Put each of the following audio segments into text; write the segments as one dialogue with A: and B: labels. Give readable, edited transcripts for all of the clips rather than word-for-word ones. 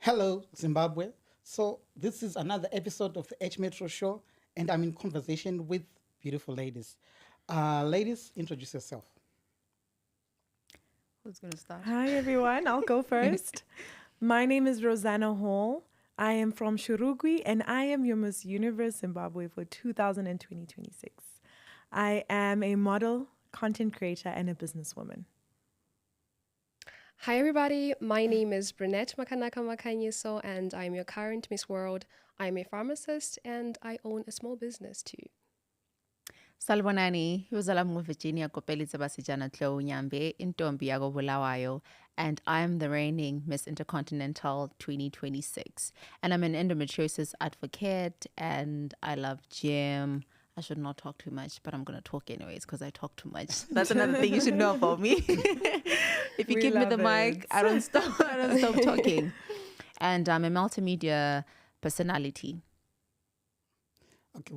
A: Hello, Zimbabwe. So, this is another episode of the H Metro Show, and I'm in conversation with beautiful ladies. Ladies, introduce yourself.
B: Who's going to start?
C: Hi, everyone. I'll go first. My name is Roseanna Hall. I am from Shurugwi, and I am your Miss Universe Zimbabwe for 2020-26. I am a model, content creator, and a businesswoman.
D: Hi everybody, my name is Brunette Makanyiso and I'm your current Miss World. I'm a pharmacist and I own a small business too.
B: Salbonani, Yuzalamu Virginia Kopelitsa Basijana Tlo Nyambe, Intombi Yago Bulawayo, and I'm the reigning Miss Intercontinental 2026. And I'm an endometriosis advocate and I love gym. I should not talk too much, but I'm going to talk anyways because I talk too much. That's another thing you should know about me. If you give me the mic, I don't stop talking. And I'm a multimedia personality.
A: Okay,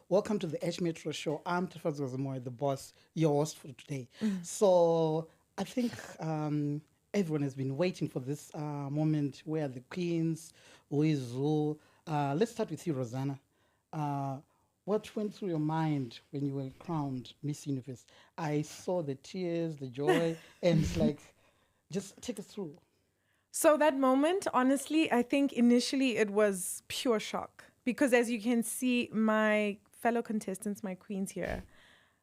A: welcome to the H Metro Show. I'm Tifazi Wazamoy, the boss, your host for today. So I think everyone has been waiting for this moment where the queens, who is who. Let's start with you, Rosanna. What went through your mind when you were crowned Miss Universe? I saw the tears, the joy, and it's like, just take us through.
C: So that moment, honestly, I think initially it was pure shock. Because as you can see, my fellow contestants, my queens here,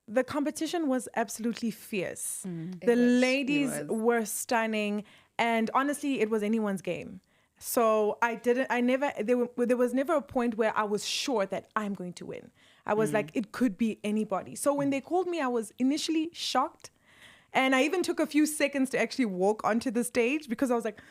C: the competition was absolutely fierce. The ladies were stunning. And honestly, it was anyone's game. So there was never a point where I was sure that I'm going to win. I was like, it could be anybody. So when they called me, I was initially shocked. And I even took a few seconds to actually walk onto the stage because I was like,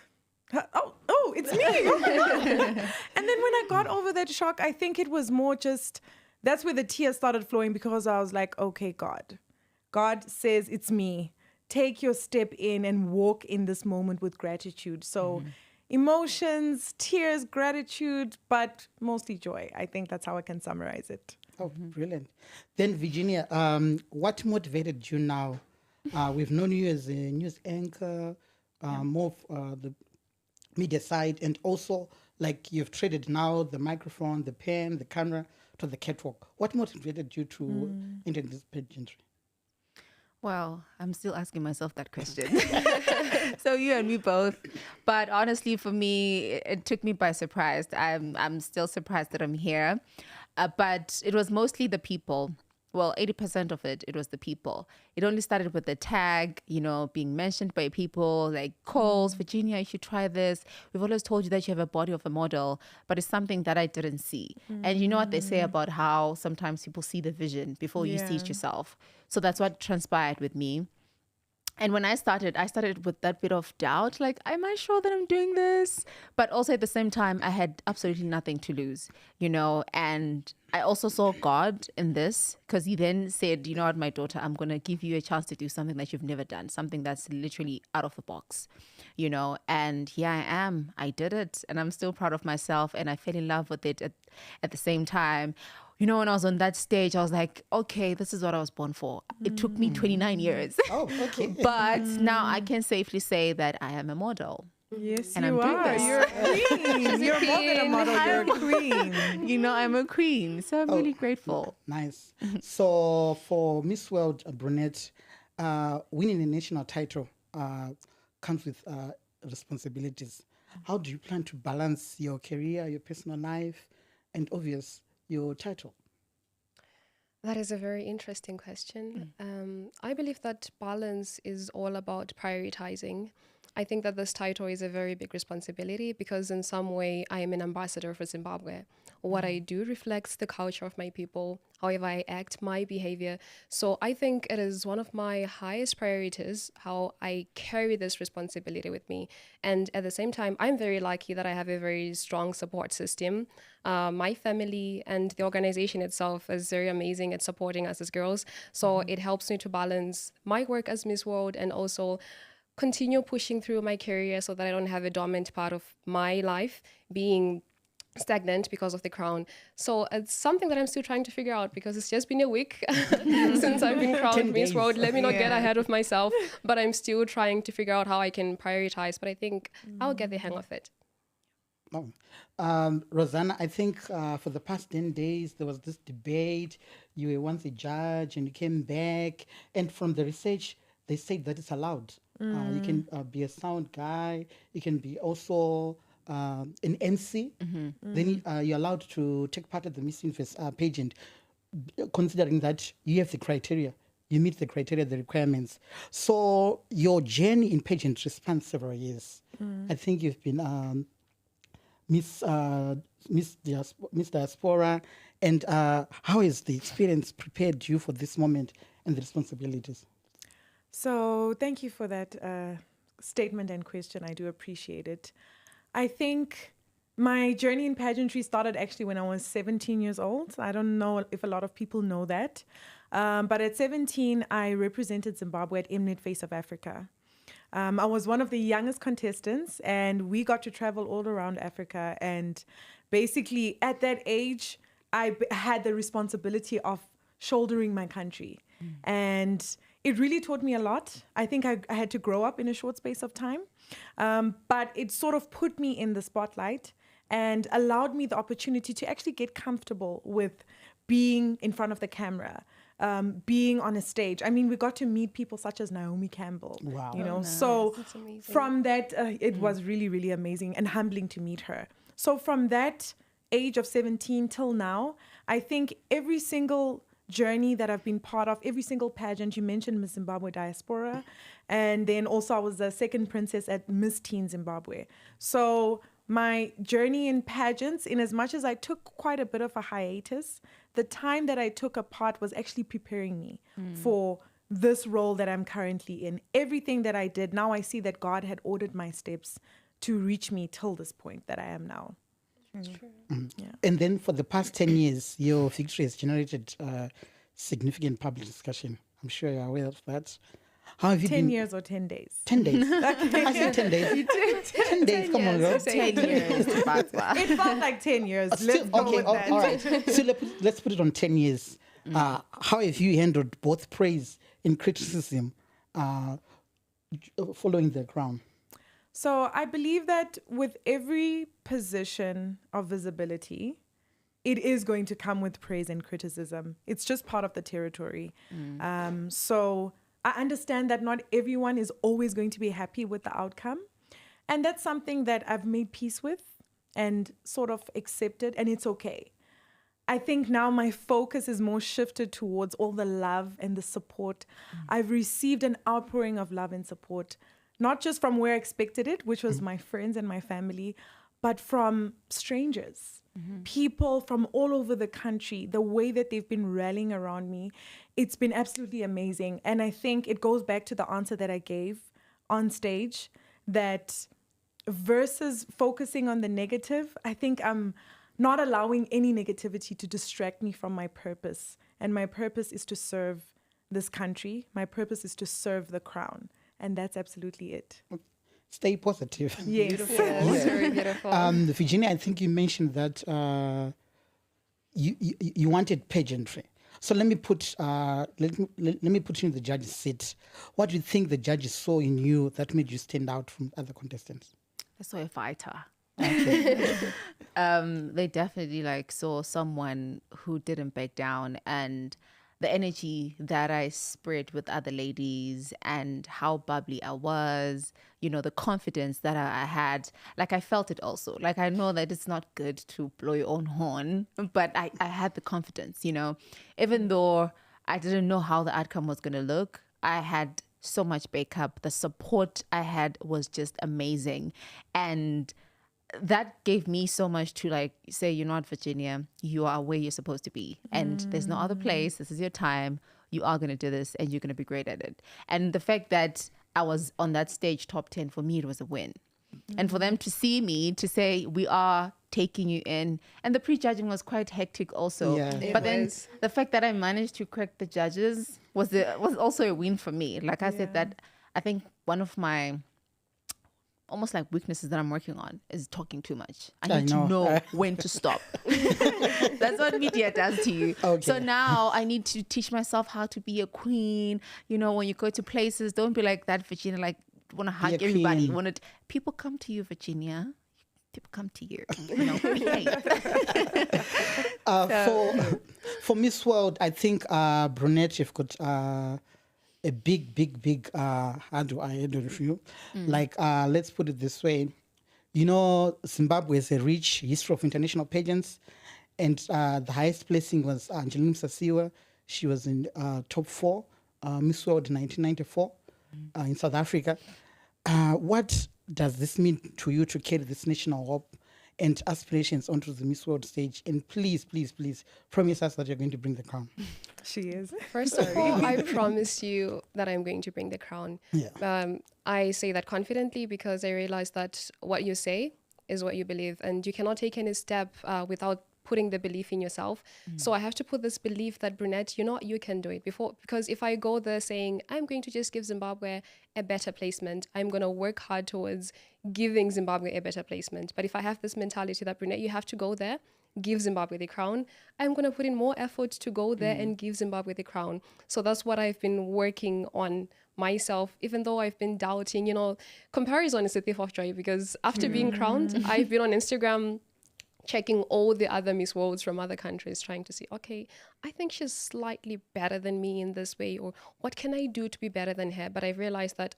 C: oh, it's me. Oh my God. And then when I got over that shock, I think it was more just, that's where the tears started flowing because I was like, okay, God says it's me. Take your step in and walk in this moment with gratitude. So emotions, tears, gratitude, but mostly joy. I think that's how I can summarize it.
A: Oh, brilliant. Then, Virginia, what motivated you now? We've known you as a news anchor, more of the media side, and also like you've traded now the microphone, the pen, the camera to the catwalk. What motivated you to enter this pageantry?
B: Well, I'm still asking myself that question. So you and me both. But honestly, for me, it took me by surprise. I'm still surprised that I'm here. But it was mostly the people. Well, 80% of it was the people. It only started with the tag, being mentioned by people like calls, Virginia, you should try this. We've always told you that you have a body of a model, but it's something that I didn't see. And you know what they say about how sometimes people see the vision before you see it yourself. So that's what transpired with me. And when I started with that bit of doubt, like, am I sure that I'm doing this? But also at the same time, I had absolutely nothing to lose, and I also saw God in this because he then said, you know what, my daughter, I'm going to give you a chance to do something that you've never done, something that's literally out of the box, and here I am. I did it and I'm still proud of myself and I fell in love with it at the same time. When I was on that stage, I was like, okay, this is what I was born for. It took me 29 years.
A: Oh, okay.
B: But now I can safely say that I am a model.
C: Yes,
B: and
C: you
B: I'm doing
C: are.
B: this.
C: You're a queen. You're more than a model. You're a queen.
B: I'm a queen. So I'm really grateful.
A: Nice. So for Miss World Brunette, winning a national title comes with responsibilities. How do you plan to balance your career, your personal life, and your title?
D: That is a very interesting question. I believe that balance is all about prioritizing. I think that this title is a very big responsibility because in some way I am an ambassador for Zimbabwe. What I do reflects the culture of my people, however I act, my behavior. So I think it is one of my highest priorities how I carry this responsibility with me. And at the same time, I'm very lucky that I have a very strong support system. My family and the organization itself is very amazing at supporting us as girls. So it helps me to balance my work as Miss World and also continue pushing through my career so that I don't have a dominant part of my life being stagnant because of the crown. So it's something that I'm still trying to figure out because it's just been a week since I've been crowned Miss World. Let me not get ahead of myself, but I'm still trying to figure out how I can prioritize. But I think I'll get the hang of it.
A: Oh. Roseanna, I think for the past 10 days, there was this debate. You were once a judge and you came back. And from the research, they said that it's allowed. You can be a sound guy. You can be also an MC. Then you're allowed to take part of the Miss Universe pageant, considering that you have the criteria. You meet the criteria, the requirements. So your journey in pageantry spans several years. I think you've been Miss Diaspora, and how has the experience prepared you for this moment and the responsibilities?
C: So thank you for that statement and question. I do appreciate it. I think my journey in pageantry started actually when I was 17 years old. I don't know if a lot of people know that. But at 17, I represented Zimbabwe at Mnet Face of Africa. I was one of the youngest contestants, and we got to travel all around Africa. And basically, at that age, I had the responsibility of shouldering my country. And it really taught me a lot. I think I had to grow up in a short space of time. But it sort of put me in the spotlight and allowed me the opportunity to actually get comfortable with being in front of the camera. Being on a stage. I mean, we got to meet people such as Naomi Campbell.
A: Wow.
C: You know,
B: nice.
C: so
D: That's amazing.
C: from that, it was really, really amazing and humbling to meet her. So from that age of 17 till now, I think every single journey that I've been part of, every single pageant, you mentioned Miss Zimbabwe Diaspora, and then also I was the second princess at Miss Teen Zimbabwe. So my journey in pageants, in as much as I took quite a bit of a hiatus, the time that I took apart was actually preparing me for this role that I'm currently in. Everything that I did, now I see that God had ordered my steps to reach me till this point that I am now. Yeah.
A: And then for the past 10 years, your victory has generated significant public discussion. I'm sure you're aware of that. How have you
C: 10
A: been?
C: years or 10 days?
A: 10 days. I said 10 days. 10 days, come on, girl.
B: 10 years.
C: It felt like 10 years.
A: Still,
C: Let's go
A: okay,
C: with that.
A: all right. So let's put it on 10 years. How have you handled both praise and criticism following the crown?
C: So I believe that with every position of visibility, it is going to come with praise and criticism. It's just part of the territory. So I understand that not everyone is always going to be happy with the outcome. And that's something that I've made peace with and sort of accepted, and it's okay. I think now my focus is more shifted towards all the love and the support. I've received an outpouring of love and support, not just from where I expected it, which was my friends and my family, but from strangers, people from all over the country. The way that they've been rallying around me, it's been absolutely amazing. And I think it goes back to the answer that I gave on stage, that versus focusing on the negative, I think I'm not allowing any negativity to distract me from my purpose. And my purpose is to serve this country. My purpose is to serve the crown. And that's absolutely it.
A: Stay positive.
C: Yes.
D: Yes, very beautiful.
A: Virginia, I think you mentioned that you wanted pageantry. So let me put me put you in the judge's seat. What do you think the judges saw in you that made you stand out from other contestants?
B: I saw a fighter.
A: Okay.
B: They definitely saw someone who didn't back down, and the energy that I spread with other ladies and how bubbly I was, the confidence that I had, I felt it also. I know that it's not good to blow your own horn, but I had the confidence, even though I didn't know how the outcome was going to look. I had so much backup. The support I had was just amazing. And that gave me so much to say, you know what, Virginia, you are where you're supposed to be. And there's no other place. This is your time. You are going to do this and you're going to be great at it. And the fact that I was on that stage top 10, for me, it was a win. And for them to see me, to say, we are taking you in. And the prejudging was quite hectic also.
A: Yeah.
B: But then the fact that I managed to crack the judges was also a win for me. I said, that I think one of my almost weaknesses that I'm working on is talking too much. I need to know when to stop. That's what media does to you.
A: Okay.
B: So now I need to teach myself how to be a queen. When you go to places, don't be like that, Virginia, want to hug everybody. People come to you, Virginia. people come to you. You know, hey.
A: For Miss World, I think Brunette, you've got a big how do I handle it for you? Like let's put it this way. You know, Zimbabwe has a rich history of international pageants, and the highest placing was Angelina Sasiwa. She was in top 4, Miss World 1994 in South Africa. What does this mean to you to carry this national hope and aspirations onto the Miss World stage? And please, please, please promise us that you're going to bring the crown.
C: She is.
D: First of all, I promise you that I'm going to bring the crown.
A: Yeah.
D: I say that confidently because I realize that what you say is what you believe, and you cannot take any step without putting the belief in yourself. So I have to put this belief that Brunette, you know what, you can do it because if I go there saying I'm going to just give Zimbabwe a better placement, I'm going to work hard towards giving Zimbabwe a better placement. But if I have this mentality that Brunette, you have to go there, give Zimbabwe the crown, I'm going to put in more effort to go there and give Zimbabwe the crown. So that's what I've been working on myself, even though I've been doubting, you know, comparison is a thief of joy because after being crowned, I've been on Instagram checking all the other Miss Worlds from other countries, trying to see, okay, I think she's slightly better than me in this way, or what can I do to be better than her? But I've realized that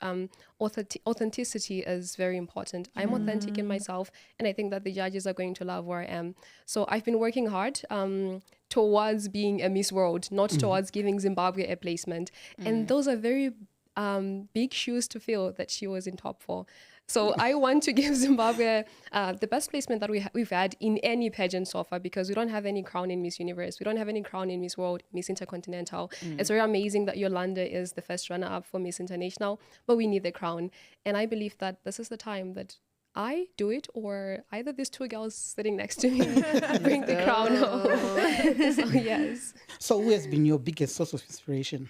D: authenticity is very important. I'm authentic in myself, and I think that the judges are going to love where I am. So I've been working hard towards being a Miss World, not towards giving Zimbabwe a placement. And those are very big shoes to fill that she was in top 4. So I want to give Zimbabwe the best placement that we've had in any pageant so far, because we don't have any crown in Miss Universe. We don't have any crown in Miss World, Miss Intercontinental. It's very amazing that Yolanda is the first runner-up for Miss International, but we need the crown. And I believe that this is the time that I do it, or either these 2 girls sitting next to me bring the crown home. So yes.
A: So who has been your biggest source of inspiration?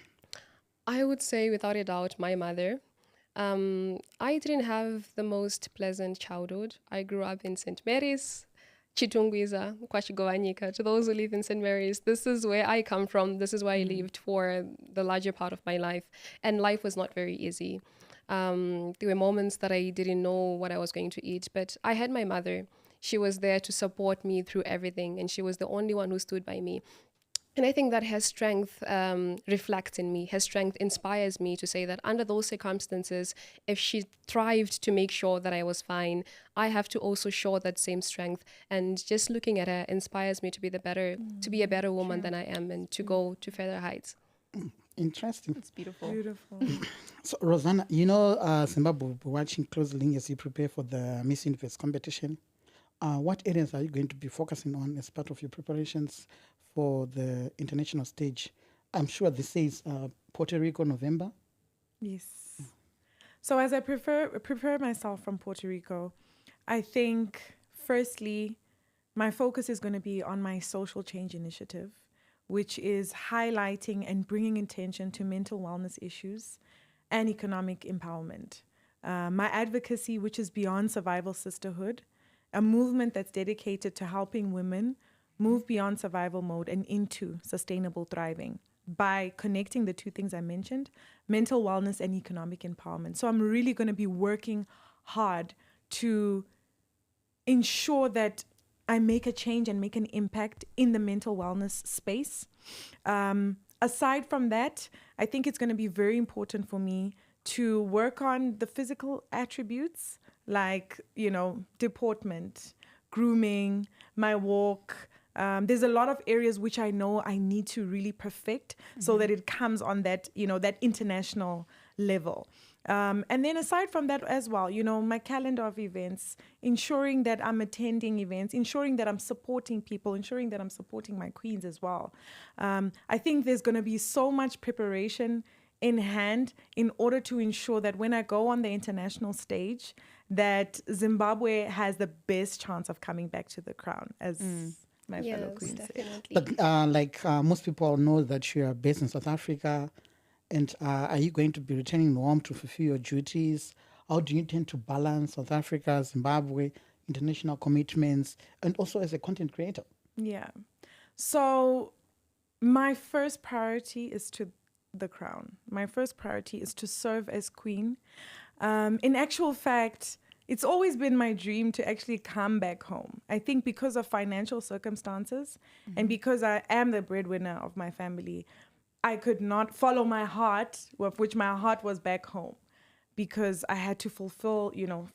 D: I would say, without a doubt, my mother. I didn't have the most pleasant childhood. I grew up in St. Mary's, Chitungwiza, Kwashigovanyika. To those who live in St. Mary's, this is where I come from. This is where I lived for the larger part of my life. And life was not very easy. There were moments that I didn't know what I was going to eat, but I had my mother. She was there to support me through everything, and she was the only one who stood by me. And I think that her strength reflects in me. Her strength inspires me to say that under those circumstances, if she thrived to make sure that I was fine, I have to also show that same strength. And just looking at her inspires me to be to be a better woman than I am, and to go to further heights.
A: Interesting.
B: It's beautiful.
C: Beautiful.
A: So, Roseanna, you know, Zimbabwe will be watching closely as you prepare for the Miss Universe competition. What areas are you going to be focusing on as part of your preparations for the international stage? I'm sure this is Puerto Rico, November.
C: Yes. So as I prepare myself from Puerto Rico, I think firstly, my focus is going to be on my social change initiative, which is highlighting and bringing attention to mental wellness issues and economic empowerment. My advocacy, which is Beyond Survival Sisterhood, a movement that's dedicated to helping women move beyond survival mode and into sustainable thriving by connecting the 2 things I mentioned, mental wellness and economic empowerment. So I'm really going to be working hard to ensure that I make a change and make an impact in the mental wellness space. Aside from that, I think it's going to be very important for me to work on the physical attributes like, you know, deportment, grooming, my walk. There's a lot of areas which I know I need to really perfect so that it comes on that, you know, that international level. And then aside from that as well, you know, my calendar of events, ensuring that I'm attending events, ensuring that I'm supporting people, ensuring that I'm supporting my queens as well. I think there's going to be so much preparation in hand in order to ensure that when I go on the international stage, that Zimbabwe has the best chance of coming back to the crown, as my fellow queens say.
A: But most people know that you are based in South Africa, and are you going to be returning home to fulfill your duties? How do you intend to balance South Africa, Zimbabwe, international commitments, and also as a content creator?
C: Yeah. So my first priority is to the crown. My first priority is to serve as queen. In actual fact, it's always been my dream to actually come back home. I think because of financial circumstances and because I am the breadwinner of my family, I could not follow my heart, which my heart was back home, because I had to fulfill,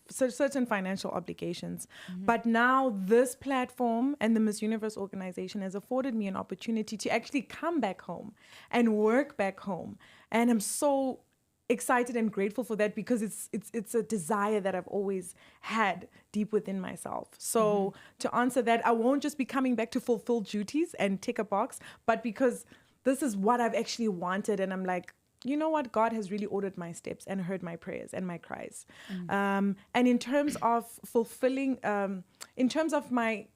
C: certain financial obligations. But now this platform and the Miss Universe organization has afforded me an opportunity to actually come back home and work back home. And I'm so excited and grateful for that, because it's a desire that I've always had deep within myself. So to answer that, I won't just be coming back to fulfill duties and tick a box, but because this is what I've actually wanted. And I'm like, you know what? God has really ordered my steps and heard my prayers and my cries. And in terms of fulfilling, in terms of my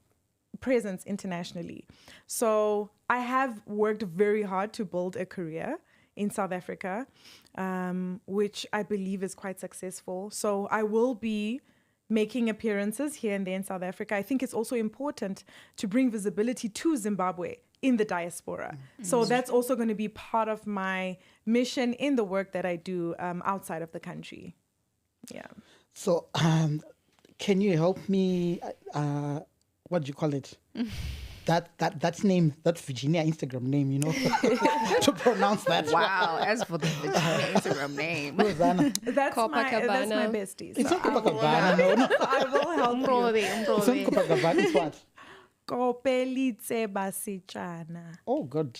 C: presence internationally, so I have worked very hard to build a career in South Africa, which I believe is quite successful. So I will be making appearances here and there in South Africa. I think it's also important to bring visibility to Zimbabwe in the diaspora. So that's also going to be part of my mission in the work that I do outside of the country. Yeah.
A: So can you help me, what do you call it? That name, that Virginia Instagram name, to pronounce that.
B: Wow, as for the Virginia Instagram name.
A: Roseanna.
C: That's my bestie.
A: It's
C: So
A: not Copacabana, no.
C: I will help you.
A: It's not Copacabana, it's what?
C: Kopelitse basichana.
A: Oh, good.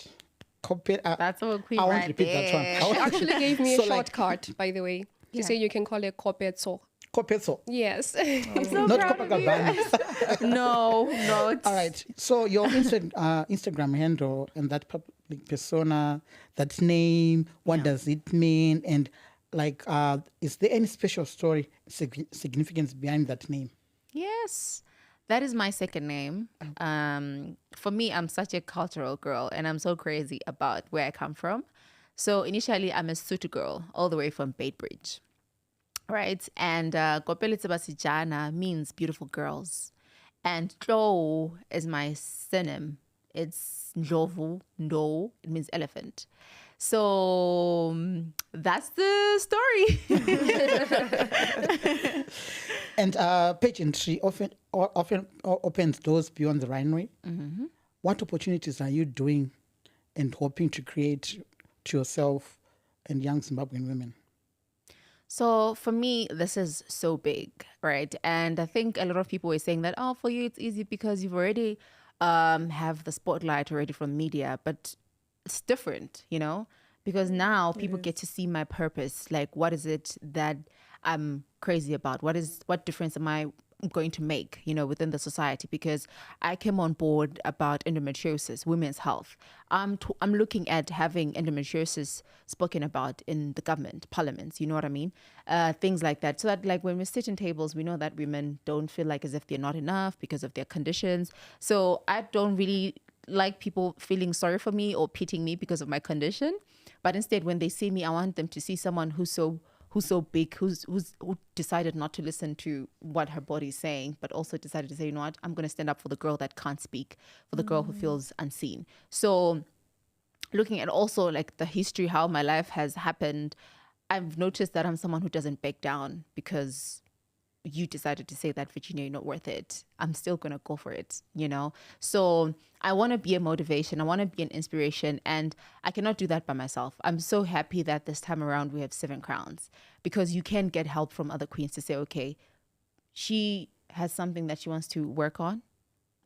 B: That's all queen
A: I won't
B: right
A: repeat
B: there.
A: that one.
D: She actually gave me
A: So
D: a
A: like-
D: shortcut, by the way. She said you can call it kopetso.
A: Copeso,
D: Yes.
B: I'm so
A: not
B: proud of you.
A: Copacabana.
B: No. It's,
A: All right. So your Instagram handle and that public persona, that name, what does it mean? And like, is there any special story, significance behind that name?
B: Yes, that is my second name. For me, I'm such a cultural girl, and I'm so crazy about where I come from. So initially, I'm a Sotho girl, all the way from Beitbridge. Right, and Kopelitse Basijana means beautiful girls, and Tlo is my synonym. It's Ndlovu, Ndo. It means elephant. So that's the story.
A: And pageantry often opens doors beyond the runway. What opportunities are you doing and hoping to create to yourself and young Zimbabwean women?
B: So for me, this is so big, right? And I think a lot of people were saying that, oh, for you, it's easy because you've already have the spotlight already from media, but it's different, because now people get to see my purpose. Like, what is it that I'm crazy about? What difference am I going to make, within the society? Because I came on board about endometriosis, women's health. I'm looking at having endometriosis spoken about in the government, parliaments, you know what I mean? Things like that. So that like when we sit in tables, we know that women don't feel like as if they're not enough because of their conditions. So I don't really like people feeling sorry for me or pitying me because of my condition. But instead, when they see me, I want them to see someone who's so big, who decided not to listen to what her body's saying, but also decided to say, you know what, I'm going to stand up for the girl that can't speak, for the girl who feels unseen. So looking at also like the history, how my life has happened, I've noticed that I'm someone who doesn't back down because you decided to say that, Virginia, you're not worth it. I'm still going to go for it, So I want to be a motivation. I want to be an inspiration. And I cannot do that by myself. I'm so happy that this time around we have 7 crowns, because you can get help from other queens to say, okay, she has something that she wants to work on.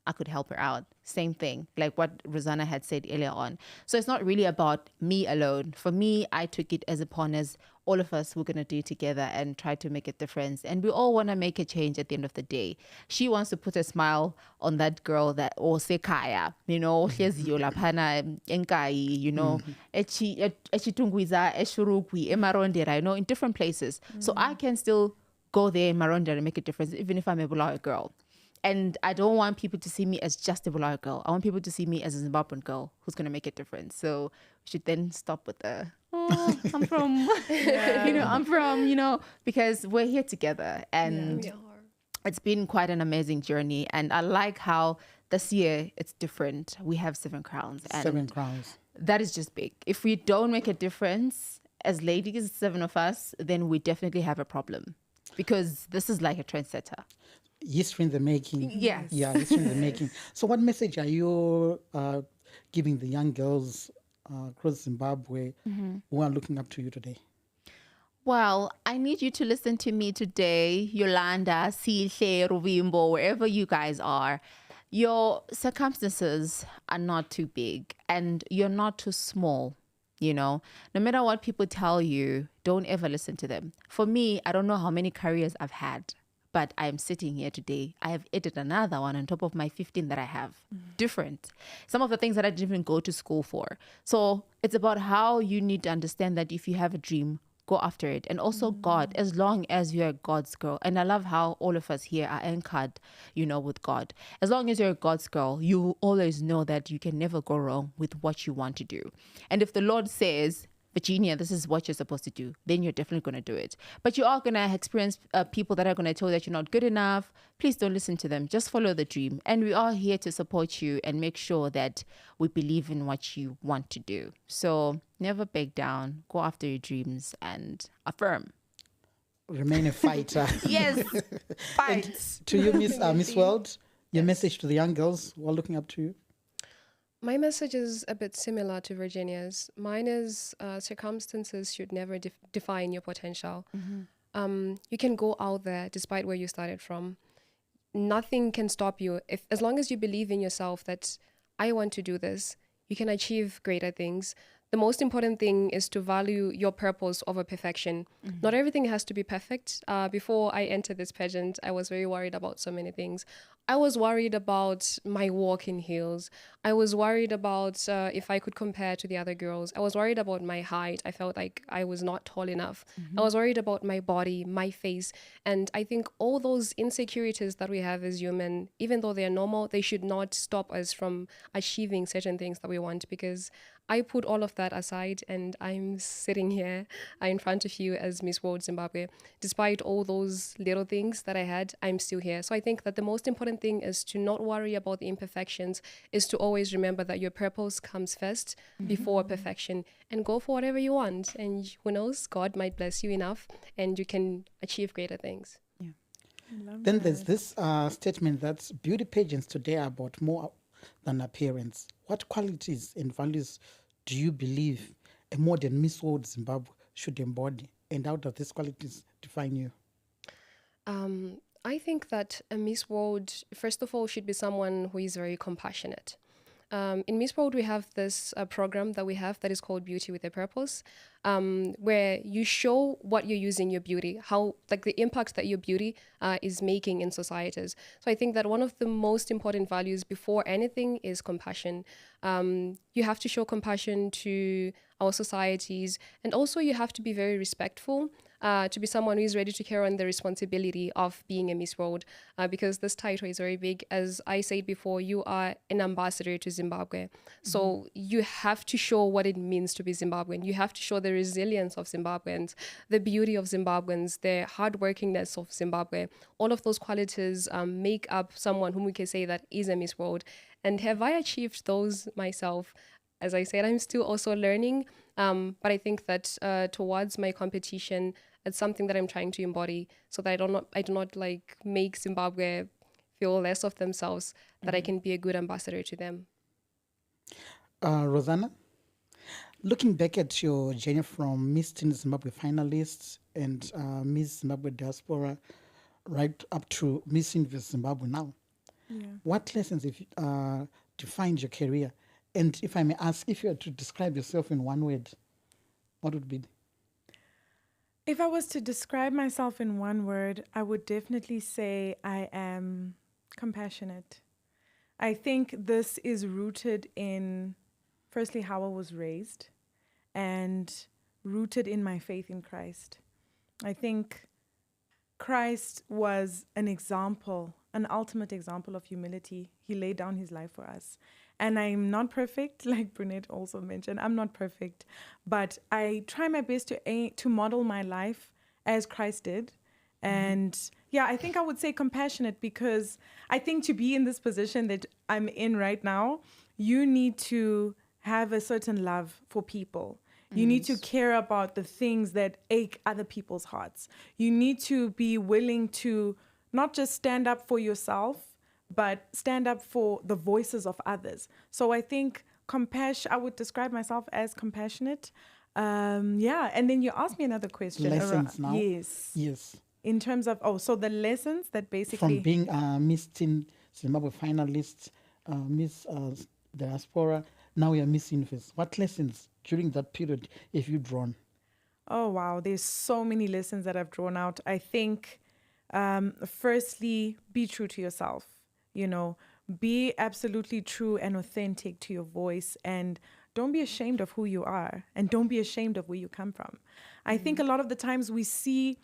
B: I could help her out. Same thing, like what Rosanna had said earlier on. So it's not really about me alone. For me, I took it as upon as all of us were going to do together and try to make a difference. And we all want to make a change at the end of the day. She wants to put a smile on that girl that, or sekaya, hleziyo laphana enkai, echitungwiza, eshurukwi, emarondera, in different places. So I can still go there in Marondera and make a difference, even if I'm a Bulawayo girl. And I don't want people to see me as just a Bulawayo girl. I want people to see me as a Zimbabwean girl who's going to make a difference. So we should then stop with the, I'm from, I'm from, because we're here together. And it's been quite an amazing journey. And I like how this year it's different. We have 7 crowns. And
A: 7 crowns.
B: That is just big. If we don't make a difference as ladies, 7 of us, then we definitely have a problem. because this is like a trendsetter.
A: History in the making.
B: Yes.
A: Yeah, history in the making. So what message are you giving the young girls across Zimbabwe who are looking up to you today?
B: Well, I need you to listen to me today, Yolanda, Sihle, Ruvimbo, wherever you guys are. Your circumstances are not too big and you're not too small. You know, no matter what people tell you, don't ever listen to them. For me, I don't know how many careers I've had, but I'm sitting here today. I have added another one on top of my 15 that I have. Different. Some of the things that I didn't even go to school for. So it's about how you need to understand that if you have a dream, go after it. And also God, as long as you're God's girl. And I love how all of us here are anchored, you know, with God. As long as you're God's girl, you always know that you can never go wrong with what you want to do. And if the Lord says, Virginia, this is what you're supposed to do, then you're definitely going to do it. But you are going to experience people that are going to tell you that you're not good enough. Please don't listen to them. Just follow the dream. And we are here to support you and make sure that we believe in what you want to do. So never back down. Go after your dreams and affirm.
A: Remain a fighter.
B: Yes, fight.
A: To you, Miss World, your message to the young girls who are looking up to you?
D: My message is a bit similar to Virginia's. Mine is circumstances should never define your potential. You can go out there despite where you started from. Nothing can stop you. As long as you believe in yourself that I want to do this, you can achieve greater things. The most important thing is to value your purpose over perfection. Not everything has to be perfect. Before I entered this pageant, I was very worried about so many things. I was worried about my walk in heels. I was worried about if I could compare to the other girls. I was worried about my height. I felt like I was not tall enough. I was worried about my body, my face. And I think all those insecurities that we have as human, even though they're normal, they should not stop us from achieving certain things that we want, because I put all of that aside and I'm sitting here in front of you as Miss World Zimbabwe. Despite all those little things that I had, I'm still here. So I think that the most important thing is to not worry about the imperfections, is to always remember that your purpose comes first before perfection, and go for whatever you want. And who knows, God might bless you enough and you can achieve greater things.
A: Then there's this statement that beauty pageants today are about more than appearance. What qualities and values do you believe a modern Miss World Zimbabwe should embody, and how do these qualities define you?
D: I think that a Miss World, first of all, should be someone who is very compassionate. In Miss World, we have this program that we have that is called Beauty with a Purpose, where you show what you're using your beauty, how, like, the impact that your beauty is making in societies. So I think that one of the most important values before anything is compassion. You have to show compassion to our societies, and also you have to be very respectful. To be someone who is ready to carry on the responsibility of being a Miss World, because this title is very big. As I said before, you are an ambassador to Zimbabwe. So you have to show what it means to be Zimbabwean. You have to show the resilience of Zimbabweans, the beauty of Zimbabweans, the hardworkingness of Zimbabwe. All of those qualities make up someone whom we can say that is a Miss World. And have I achieved those myself? As I said, I'm still also learning, but I think that towards my competition, it's something that I'm trying to embody, so that I do not like make Zimbabwe feel less of themselves, that I can be a good ambassador to them.
A: Roseanna, looking back at your journey from Miss Teen Zimbabwe finalists and Miss Zimbabwe Diaspora right up to Miss Universe Zimbabwe now, what lessons have defined your career? And if I may ask, if you were to describe yourself in one word, what would it be?
C: If I was to describe myself in one word, I would definitely say I am compassionate. I think this is rooted in, firstly, how I was raised, and rooted in my faith in Christ. I think Christ was an example, an ultimate example of humility. He laid down his life for us. And I'm not perfect, like Brunette also mentioned. I'm not perfect, but I try my best to model my life as Christ did. And yeah, I think I would say compassionate, because I think to be in this position that I'm in right now, you need to have a certain love for people. You need to care about the things that ache other people's hearts. You need to be willing to not just stand up for yourself, but stand up for the voices of others. So I think I would describe myself as compassionate. Yeah. And then you asked me another question.
A: Lessons now.
C: Yes.
A: Yes.
C: In terms of, so the lessons that basically.
A: From being Miss Teen Zimbabwe finalist, Miss Diaspora, now you're Miss Universe. What lessons during that period have you drawn?
C: Oh, wow. There's so many lessons that I've drawn out. I think, firstly, be true to yourself. Be absolutely true and authentic to your voice, and don't be ashamed of who you are, and don't be ashamed of where you come from. I think a lot of the times we see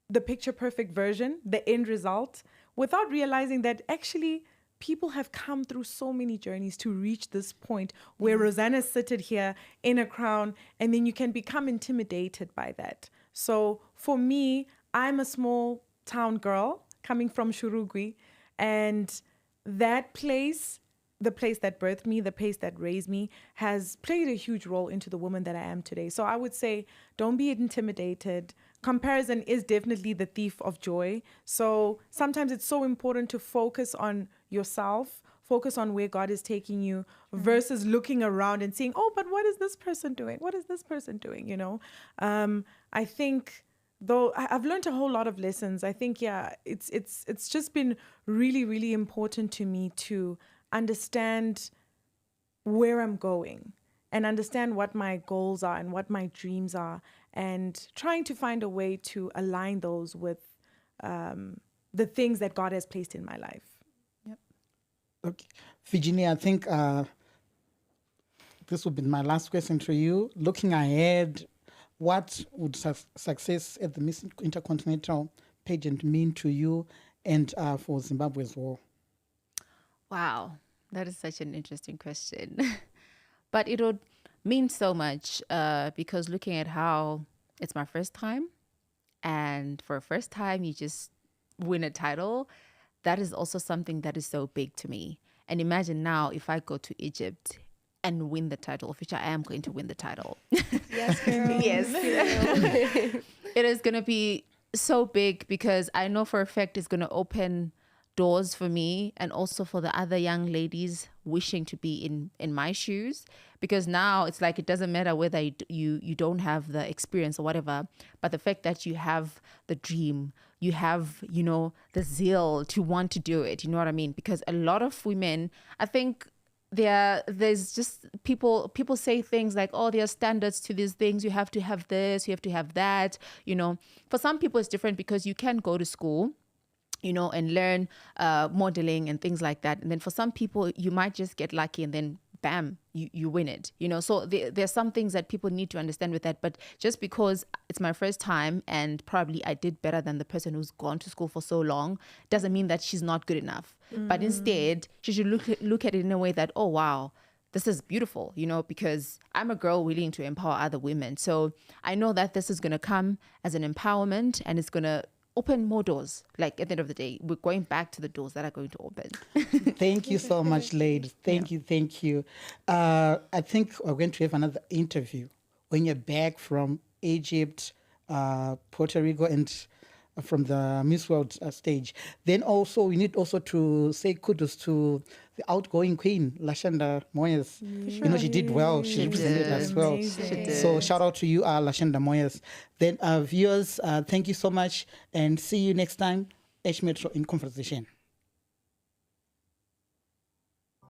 C: the picture perfect version, the end result, without realizing that actually people have come through so many journeys to reach this point where Roseanna's seated here in a crown, and then you can become intimidated by that. So for me, I'm a small town girl coming from Shurugwi, and that place, the place that birthed me, the place that raised me, has played a huge role into the woman that I am today. So I would say, don't be intimidated. Comparison is definitely the thief of joy. So sometimes it's so important to focus on yourself, focus on where God is taking you, versus looking around and saying, oh, but what is this person doing? What is this person doing? I think, though I've learned a whole lot of lessons, I think, it's just been really, really important to me to understand where I'm going and understand what my goals are and what my dreams are, and trying to find a way to align those with the things that God has placed in my life.
A: Yep. Okay. Virginia, I think this will be my last question to you. Looking ahead, what would success at the Miss Intercontinental pageant mean to you and for Zimbabwe as well?
B: Wow, that is such an interesting question. But it would mean so much because looking at how it's my first time, and for a first time you just win a title, that is also something that is so big to me. And imagine now if I go to Egypt and win the title, of which I am going to win the title.
D: Yes, girl.
B: Yes. It is going to be so big because I know for a fact it's going to open doors for me and also for the other young ladies wishing to be in my shoes, because now it's like it doesn't matter whether you don't have the experience or whatever, but the fact that you have the dream, you have the zeal to want to do it, you know what I mean? Because a lot of women, I think there's just people say things like, oh, there are standards to these things, you have to have this, you have to have that. For some people it's different because you can go to school and learn modeling and things like that. And then for some people, you might just get lucky and then bam, you win it. So there's some things that people need to understand with that. But just because it's my first time and probably I did better than the person who's gone to school for so long, doesn't mean that she's not good enough. But instead, she should look at it in a way that, oh, wow, this is beautiful, because I'm a girl willing to empower other women. So I know that this is going to come as an empowerment, and it's going to open more doors. Like at the end of the day, we're going back to the doors that are going to open.
A: Thank you so much, ladies. Thank you. I think we're going to have another interview when you're back from Egypt, Puerto Rico, and from the Miss World stage. Then also, we need also to say kudos to the outgoing queen, Lashanda Moyes. She did well. She represented us well.
C: Amazing.
A: So shout out to you, Lashanda Moyes. Then viewers, thank you so much, and see you next time. H Metro in Conversation.